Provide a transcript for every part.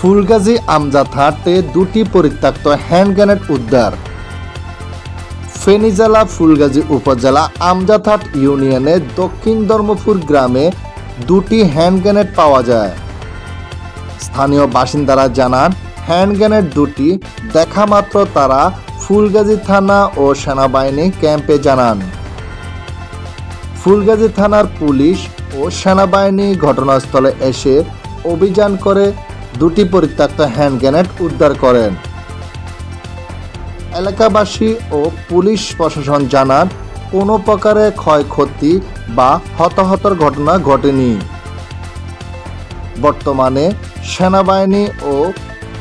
ফুলগাজী আমজাদ হাটে দুটি পরিত্যক্ত হ্যান্ড গ্রেনেড উদ্ধার। ফেনী জেলা ফুলগাজী উপজেলা আমজাদহাট ইউনিয়নের দক্ষিণ ধর্মপুর গ্রামে দুটি হ্যান্ড গ্রেনেড পাওয়া যায়। স্থানীয় বাসিন্দারা জানান, হ্যান্ড গ্রেনেড দুটি দেখা মাত্র তারা ফুলগাজী থানা ও সেনাবাহিনী ক্যাম্পে জানান। ফুলগাজী থানার পুলিশ ও সেনাবাহিনী ঘটনাস্থলে এসে অভিযান করে দুটি পরিত্যক্ত হ্যান্ড গ্রেনেড উদ্ধার করেন। এলাকাবাসী ও পুলিশ প্রশাসন জানান, কোনো প্রকারে ক্ষয়ক্ষতি বা হতাহতের ঘটনা ঘটেনি। বর্তমানে সেনাবাহিনী ও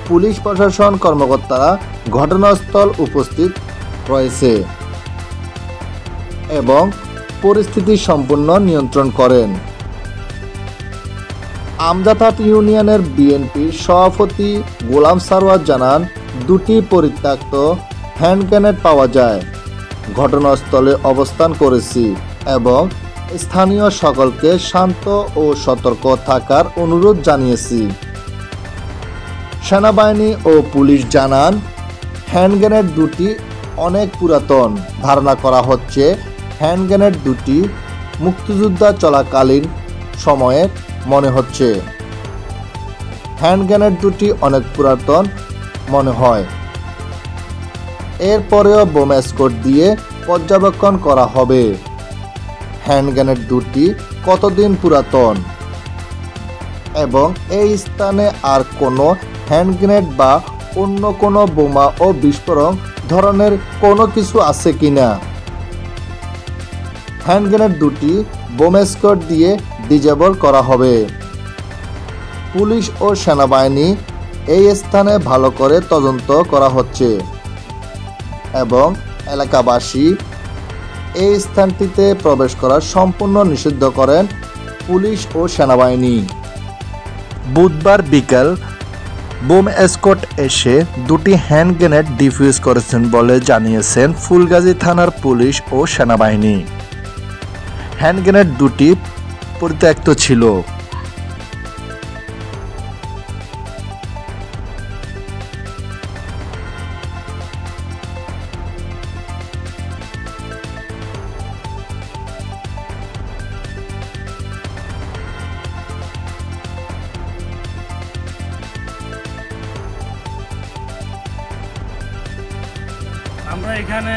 পুলিশ প্রশাসন কর্মকর্তারা ঘটনাস্থল উপস্থিত রয়েছে এবং পরিস্থিতি সম্পূর্ণ নিয়ন্ত্রণ করেন। আমজাদহাট ইউনিয়নের বিএনপির সভাপতি গোলাম সারোয়ার জানান, দুটি পরিত্যক্ত হ্যান্ড গ্রেনেড পাওয়া যায়। ঘটনাস্থলে অবস্থান করেছি এবং স্থানীয় সকলকে শান্ত ও সতর্ক থাকার অনুরোধ জানিয়েছি। সেনাবাহিনী ও পুলিশ জানান, হ্যান্ড গ্রেনেড দুটি অনেক পুরাতন। ধারণা করা হচ্ছে হ্যান্ড গ্রেনেড দুটি মুক্তিযুদ্ধ চলাকালীন সময়ের মনে হচ্ছে। হ্যান্ড গ্রেনেড দুটি অনেক পুরাতন মনে হয়। এরপরেও বোম স্কোয়াড দিয়ে পর্যবেক্ষণ করা হবে হ্যান্ড গ্রেনেড দুটি কতদিন পুরাতন এবং এই স্থানে আর কোনো হ্যান্ড গ্রেনেড বা অন্য কোনো বোমা ও বিস্ফোরক ধরনের কোনো কিছু আছে কিনা। হ্যান্ড গ্রেনেড দুটি বোম স্কোয়াড দিয়ে ডিজেবল করা হবে। পুলিশ ও সেনাবাহিনী এই স্থানে ভালো করে তদন্ত করা হচ্ছে এবং এলাকাবাসী এই স্থানটিতে প্রবেশ করা সম্পূর্ণ নিষিদ্ধ করেন পুলিশ ও সেনাবাহিনী। বুধবার বিকেল বোম স্কোয়াড এসে দুটি হ্যান্ড গ্রেনেড ডিফিউজ করেছেন বলে জানিয়েছেন ফুলগাজী থানার পুলিশ ও সেনাবাহিনী। হ্যান্ড গ্রেনেড দুটি পরিত্যক্ত ছিল। আমরা এখানে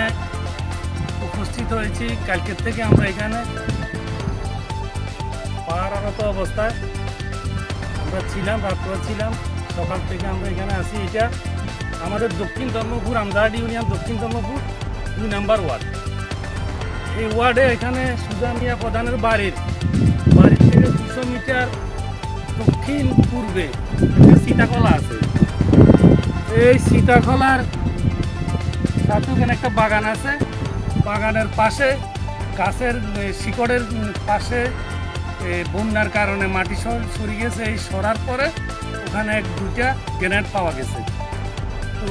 উপস্থিত হয়েছি কালকের থেকে। আমরা এখানে পাহারারত অবস্থায় আমরা ছিলাম, রাত্র ছিলাম, সকাল থেকে আমরা এখানে আসি। এটা আমাদের দক্ষিণ ধর্মপুর আমজাদহাট ইউনিয়ন দক্ষিণ ধর্মপুর 2 নম্বর ওয়ার্ড। এই ওয়ার্ডে এখানে সুজা মিয়া প্রধানের বাড়ির থেকে 200 মিটার দক্ষিণ পূর্বে একটা সীতাকলা আছে। এই সীতাকলার সাথে ওখানে একটা বাগান আছে। বাগানের পাশে গাছের শিকড়ের পাশে বন্যার কারণে মাটি সরে গেছে। এই সরার পরে ওখানে 2টা গ্রেনেড পাওয়া গেছে। তো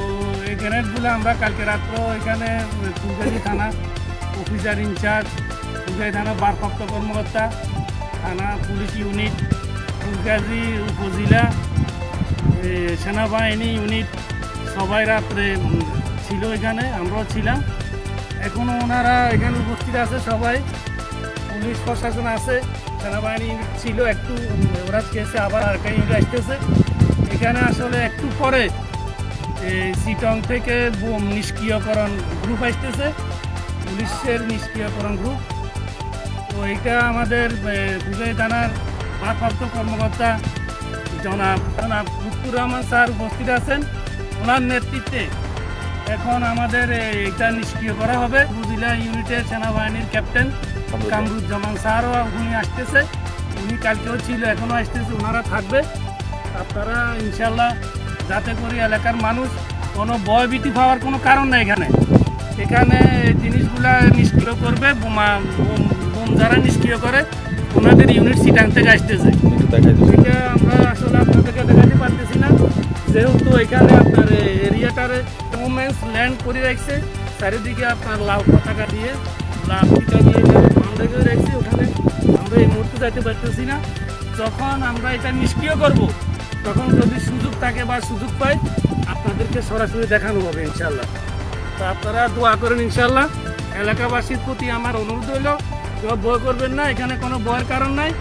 এই গ্রেনেডগুলো আমরা কালকে রাত্র এখানে ফুলগাজী থানা অফিসার ইনচার্জ, ফুলগাজী থানা ভারপ্রাপ্ত কর্মকর্তা, থানা পুলিশ ইউনিট, ফুলগাজী উপজেলা সেনাবাহিনী ইউনিট সবাই রাত্রে ছিল এখানে, আমরাও ছিলাম। এখনও ওনারা এখানে উপস্থিত আছে সবাই, পুলিশ প্রশাসন আছে, সেনাবাহিনী ইউনিট ছিল। একটু ওরা গেছে, আবার আরেকটা ইউনিট আসতেছে। এখানে আসলে একটু পরে চিটং থেকে বোম নিষ্ক্রিয়করণ গ্রুপ আসতেছে, পুলিশের নিষ্ক্রিয়করণ গ্রুপ। তো এটা আমাদের ফুলগাজী থানার ভারপ্রাপ্ত কর্মকর্তা জনাব লুৎফুর রহমান স্যার উপস্থিত আছেন। ওনার নেতৃত্বে এখন আমাদের এটা নিষ্ক্রিয় করা হবে। উপজেলা ইউনিটের সেনাবাহিনীর ক্যাপ্টেন কামরুজ্জামান স্যারও উনি আসতেছে। উনি কালকেও ছিল, এখনও আসতেছে, ওনারা থাকবে। আপনারা ইনশাল্লাহ যাতে করে এলাকার মানুষ কোনো ভয়ভীতি পাওয়ার কোনো কারণ নেই। এখানে জিনিসগুলা নিষ্ক্রিয় করবে। বোম যারা নিষ্ক্রিয় করে ওনাদের ইউনিট চিটাং থেকে আসতেছে। এটা আমরা আসলে আপনাদেরকে দেখাতে পারতেছি না, যেহেতু এখানে আপনার এরিয়াটারে মুভমেন্টস ল্যান্ড করে রাখছে। চারিদিকে আপনার লাউ পতাকা দিয়ে লাভ পিঠা দিয়ে বাউন্ডারি রাখছে। ওখানে আমরা এই মুহূর্তে যাইতে পারতেছি না। যখন আমরা এটা নিষ্ক্রিয় করব তখন যদি সুযোগ থাকে বা সুযোগ পাই আপনাদেরকে সরাসরি দেখানো হবে ইনশাল্লাহ। তো আপনারা দোয়া করেন ইনশাল্লাহ। এলাকাবাসীর প্রতি আমার অনুরোধ হইল কেউ ভয় করবেন না, এখানে কোনো ভয়ের কারণ নাই।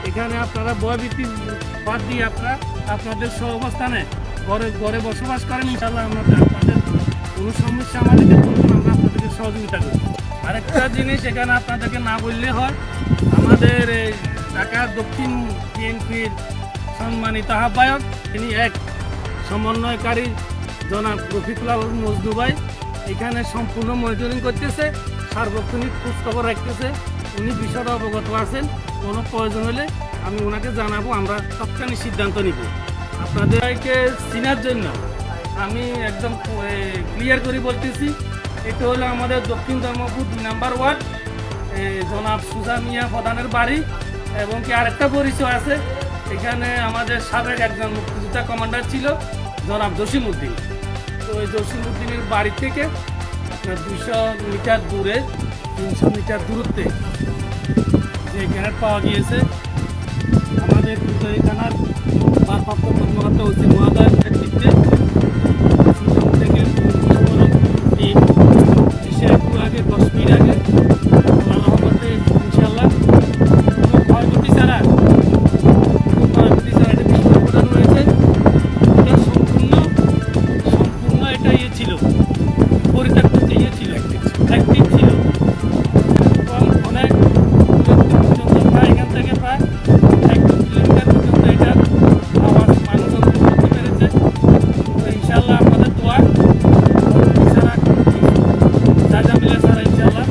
এখানে আপনারা ভয়ভীতি বাদ দিয়ে আপনারা আপনাদের সহাবস্থানে ঘরে বসবাস করেন ইনশাল্লাহ। আপনাদের কোনো সমস্যা আমাদেরকে বলবেন, আমরা আপনাদেরকে সহযোগিতা করি। আরেকটা জিনিস এখানে আপনাদেরকে না বললে হয়, আমাদের ঢাকা দক্ষিণ বিএনপির সম্মানিত আহ্বায়ক তিনি এক সমন্বয়কারী জনাব রফিকুল আলম মজনু ভাই এখানে সম্পূর্ণ মনিটরিং করতেছে, সার্বক্ষণিক খোঁজখবর রাখতেছে। উনি বিষয়টা অবগত আছেন, কোনো প্রয়োজন হলে আমি ওনাকে জানাবো, আমরা তৎক্ষণিক সিদ্ধান্ত নিব। আপনাদেরকে চিনার জন্য আমি একদম ক্লিয়ার করে বলতেছি, এটা হলো আমাদের দক্ষিণ ধর্মপুর 2 নম্বর ওয়ার্ড, জনাব সুজা মিয়া প্রধানের বাড়ি। এবং কি আরেকটা পরিচয় আছে, এখানে আমাদের সাবেক একজন মুক্তিযোদ্ধা কমান্ডার ছিল জনাব জসিম উদ্দিন। তো ওই জসিম উদ্দিনের বাড়ি থেকে আপনার 200 মিটার দূরে 300 মিটার দূরত্বে যে গ্রেনেড পাওয়া গিয়েছে, আমাদের দুই থানার ভারপ্রাপ্ত কর্মকর্তা ওসি মহোদয়ের নেতৃত্বে থেকে এসে একটু আগে 10 মিনিট আগে রহমতে ইনশাল্লাহ কোনো ক্ষয়ক্ষতি ছাড়া এটা বিস্ফোরণ ঘটানো হয়েছে। এটা সম্পূর্ণ এটা ছিল পরিত্যক্ত ছিল, অ্যাক্টিভ ছিল। অনেক পর্যন্ত প্রায় এখান থেকে প্রায় 1 কিলোমিটার পর্যন্ত এটার আওয়াজ মানুষ অনুভব করতে পেরেছে। তো ইনশাল্লাহ আমাদের দোয়া ছাড়া যা মিলে ছাড়া ইনশাল্লাহ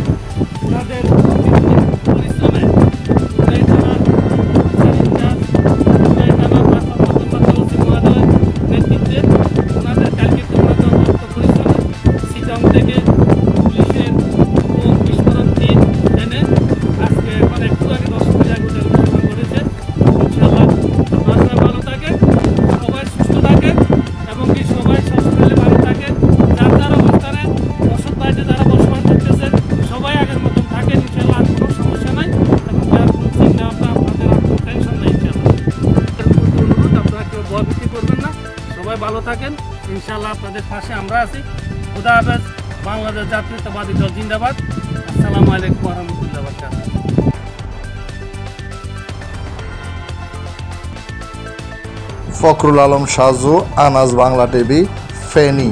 ওনাদের পরিশ্রমে নেতৃত্বে ওনাদের কালকে পরিশ্রমে সিটং থেকে পুলিশের বিস্ফোরণ দিয়ে এনে আজকে এখন একটু আগে 10 মিনিট আগে উদ্বোধন করেছে। ইনশাল্লাহ আপনারা সবাই ভালো থাকেন, সবাই সুস্থ থাকেন এবং কি সবাই সশরীরে ভালো থাকেন। যার অবস্থানে বসত বাড়িতে যারা বসবাস করতেছেন সবাই আগের মতন থাকেন ইনশাল্লাহ, আর কোনো সমস্যা নাই এবং যার কোনো চিন্তা ভাবনা আপনাদের আর কোনো টেনশন নেই ইনশাল্লাহ। অনুরোধ আপনারা কেউ ভয়ভীতি করবেন না, সবাই ভালো থাকেন ইনশাল্লাহ। আপনাদের পাশে আমরা আছি। খুদা হাফেজ। বাংলাদেশ জাতীয়তাবাদী দল জিন্দাবাদ। আসসালামু আলাইকুম ওয়া রাহমাতুল্লাহি ওয়া বারাকাতুহু। ফখরুল আলম সাজু, আনাজ বাংলা টিভি, ফেনী।